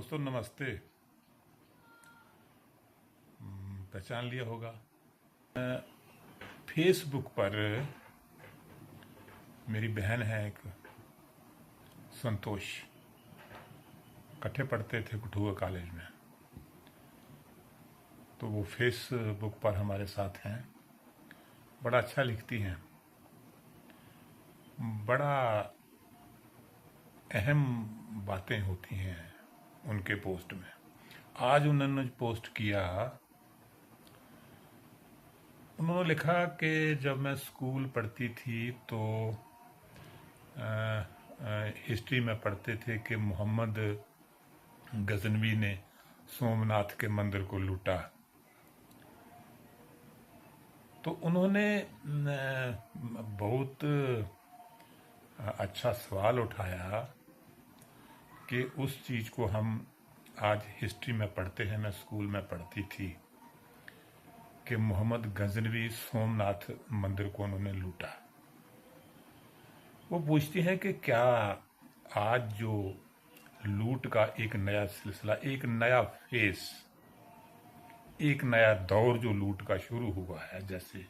दोस्तों नमस्ते। पहचान लिया होगा। फेसबुक पर मेरी बहन है एक, संतोष। इकट्ठे पढ़ते थे कठुआ कॉलेज में। तो वो फेसबुक पर हमारे साथ हैं। बड़ा अच्छा लिखती हैं। बड़ा अहम बातें होती हैं उनके पोस्ट में। आज उन्होंने पोस्ट किया, उन्होंने लिखा कि जब मैं स्कूल पढ़ती थी तो हिस्ट्री में पढ़ते थे कि मोहम्मद गजनवी ने सोमनाथ के मंदिर को लूटा। तो उन्होंने बहुत अच्छा सवाल उठाया कि उस चीज़ को हम आज हिस्ट्री में पढ़ते हैं। मैं स्कूल में पढ़ती थी कि मोहम्मद गजनवी सोमनाथ मंदिर को उन्होंने लूटा। वो पूछती हैं कि क्या आज जो लूट का एक नया सिलसिला, एक नया फेस, एक नया दौर जो लूट का शुरू हुआ है, जैसे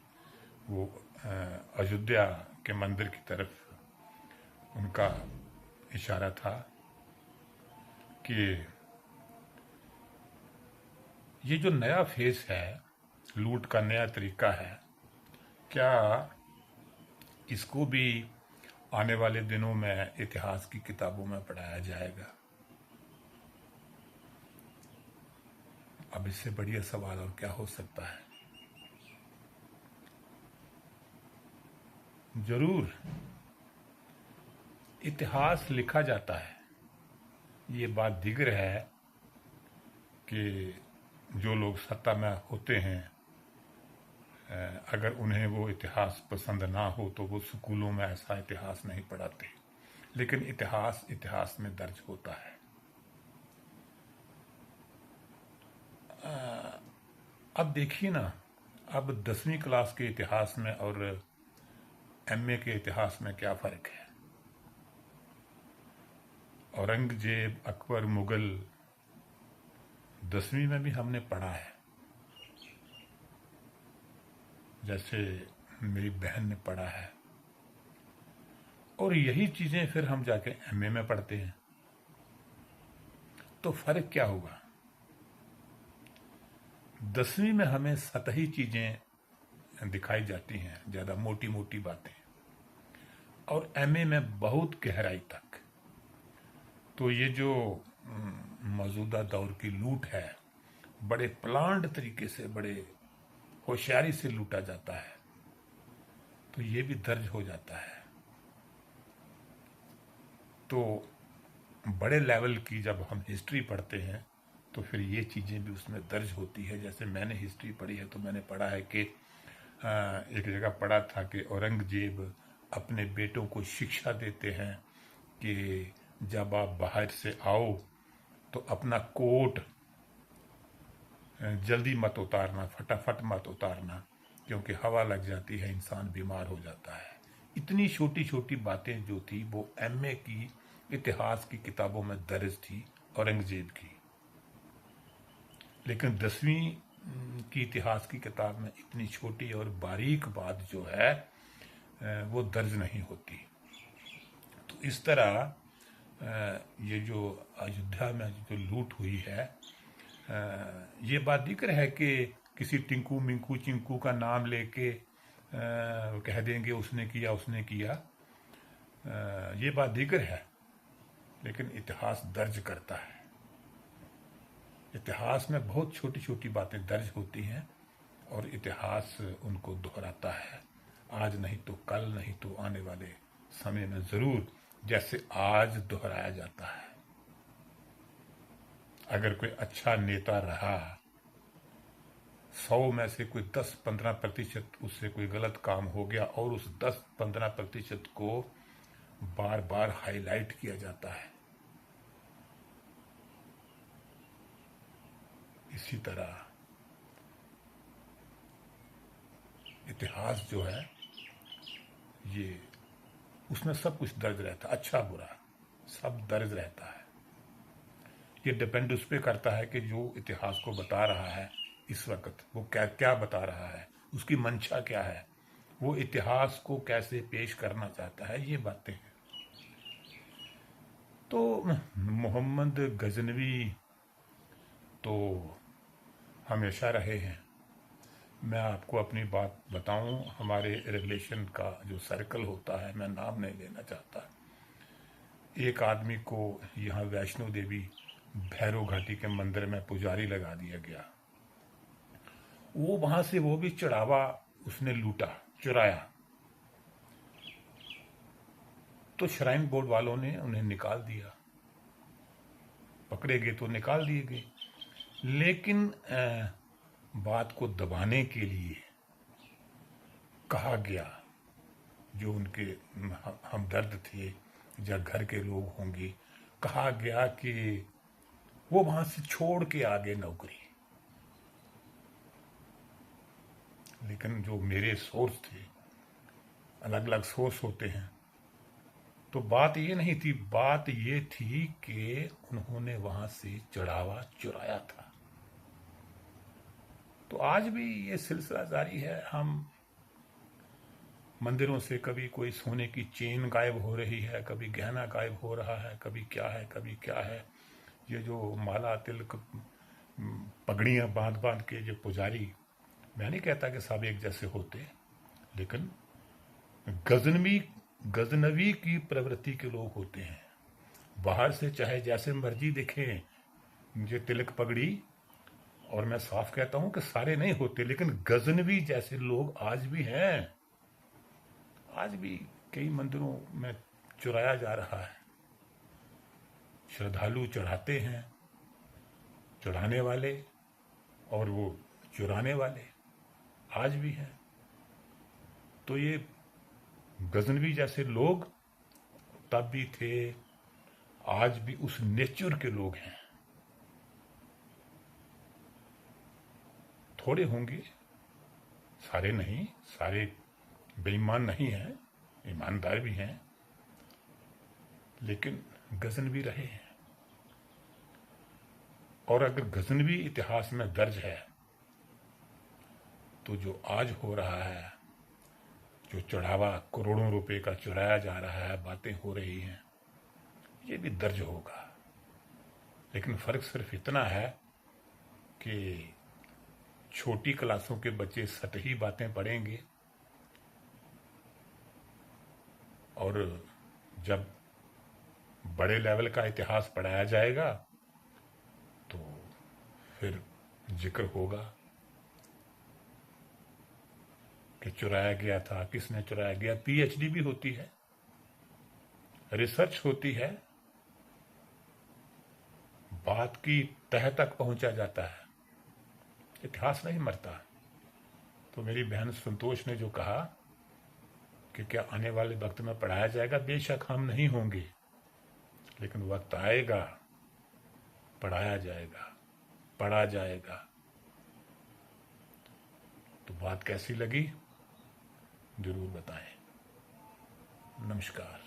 वो अयोध्या के मंदिर की तरफ उनका इशारा था कि ये जो नया फेस है, लूट का नया तरीका है, क्या इसको भी आने वाले दिनों में इतिहास की किताबों में पढ़ाया जाएगा? अब इससे बढ़िया सवाल और क्या हो सकता है। जरूर इतिहास लिखा जाता है, ये बात दिग्र है कि जो लोग सत्ता में होते हैं, अगर उन्हें वो इतिहास पसंद ना हो तो वो स्कूलों में ऐसा इतिहास नहीं पढ़ाते। लेकिन इतिहास में दर्ज होता है। अब देखिए ना, अब 10वीं क्लास के इतिहास में और एमए के इतिहास में क्या फर्क है। औरंगजेब, अकबर, मुगल 10वीं में भी हमने पढ़ा है, जैसे मेरी बहन ने पढ़ा है। और यही चीजें फिर हम जाके एमए में पढ़ते हैं। तो फर्क क्या होगा? 10वीं में हमें सतही चीजें दिखाई जाती हैं, ज्यादा मोटी मोटी बातें, और एमए में बहुत गहराई तक। तो ये जो मौजूदा दौर की लूट है, बड़े प्लान्ड तरीके से, बड़े होशियारी से लूटा जाता है। तो ये भी दर्ज हो जाता है। तो बड़े लेवल की जब हम हिस्ट्री पढ़ते हैं तो फिर ये चीज़ें भी उसमें दर्ज होती है। जैसे मैंने हिस्ट्री पढ़ी है तो मैंने पढ़ा है कि एक जगह पढ़ा था कि औरंगजेब अपने बेटों को शिक्षा देते हैं कि जब आप बाहर से आओ तो अपना कोट जल्दी मत उतारना, फटाफट मत उतारना, क्योंकि हवा लग जाती है, इंसान बीमार हो जाता है। इतनी छोटी छोटी बातें जो थी वो एमए की इतिहास की किताबों में दर्ज थी औरंगजेब की। लेकिन 10वीं की इतिहास की किताब में इतनी छोटी और बारीक बात जो है वो दर्ज नहीं होती। तो इस तरह ये जो अयोध्या में जो लूट हुई है, ये बात जिक्र है कि किसी टिंकू मिंकू चिंकू का नाम लेके कह देंगे उसने किया उसने किया, ये बात जिक्र है। लेकिन इतिहास दर्ज करता है। इतिहास में बहुत छोटी छोटी बातें दर्ज होती हैं और इतिहास उनको दोहराता है। आज नहीं तो कल, नहीं तो आने वाले समय में जरूर, जैसे आज दोहराया जाता है। अगर कोई अच्छा नेता रहा, 100 में से कोई 10-15% उससे कोई गलत काम हो गया और उस 10-15% को बार बार हाईलाइट किया जाता है। इसी तरह इतिहास जो है, ये उसमें सब कुछ दर्ज रहता है, अच्छा बुरा सब दर्ज रहता है। ये डिपेंड उस पर करता है कि जो इतिहास को बता रहा है इस वक्त वो क्या क्या बता रहा है, उसकी मंशा क्या है, वो इतिहास को कैसे पेश करना चाहता है, ये बातें हैं। तो मोहम्मद गजनवी तो हमेशा रहे हैं। मैं आपको अपनी बात बताऊं, हमारे रिलेशन का जो सर्कल होता है, मैं नाम नहीं लेना चाहता, एक आदमी को यहाँ वैष्णो देवी भैरव घाटी के मंदिर में पुजारी लगा दिया गया। वो वहां से वो भी चढ़ावा उसने लूटा, चुराया। तो श्राइन बोर्ड वालों ने उन्हें निकाल दिया, पकड़े गए तो निकाल दिए गए। लेकिन बात को दबाने के लिए कहा गया, जो उनके हमदर्द थे या घर के लोग होंगे, कहा गया कि वो वहां से छोड़ के आ गए नौकरी। लेकिन जो मेरे सोर्स थे, अलग अलग सोर्स होते हैं, तो बात ये नहीं थी, बात ये थी कि उन्होंने वहां से चढ़ावा चुराया था। तो आज भी ये सिलसिला जारी है। हम मंदिरों से कभी कोई सोने की चेन गायब हो रही है, कभी गहना गायब हो रहा है, कभी क्या है कभी क्या है। ये जो माला तिलक पगड़ियां बांध बांध के जो पुजारी, मैं नहीं कहता कि सब एक जैसे होते, लेकिन गजनवी की प्रवृत्ति के लोग होते हैं। बाहर से चाहे जैसे मर्जी दिखें मुझे तिलक पगड़ी, और मैं साफ कहता हूं कि सारे नहीं होते, लेकिन गजनवी जैसे लोग आज भी हैं। आज भी कई मंदिरों में चुराया जा रहा है। श्रद्धालु चढ़ाते हैं, चढ़ाने वाले और वो चुराने वाले आज भी हैं। तो ये गजनवी जैसे लोग तब भी थे, आज भी उस नेचर के लोग हैं। थोड़े होंगे, सारे नहीं, सारे बेईमान नहीं हैं, ईमानदार भी हैं, लेकिन गजनवी रहे हैं। और अगर गजनवी इतिहास में दर्ज है, तो जो आज हो रहा है, जो चढ़ावा करोड़ों रुपए का चुराया जा रहा है, बातें हो रही हैं, ये भी दर्ज होगा। लेकिन फर्क सिर्फ इतना है कि छोटी क्लासों के बच्चे सतही बातें पढ़ेंगे, और जब बड़े लेवल का इतिहास पढ़ाया जाएगा तो फिर जिक्र होगा कि चुराया गया था, किसने चुराया गया। पीएचडी भी होती है, रिसर्च होती है, बात की तह तक पहुंचा जाता है, इतिहास नहीं मरता। तो मेरी बहन संतोष ने जो कहा कि क्या आने वाले वक्त में पढ़ाया जाएगा, बेशक हम नहीं होंगे, लेकिन वक्त आएगा, पढ़ाया जाएगा, पढ़ा जाएगा। तो बात कैसी लगी जरूर बताएं। नमस्कार।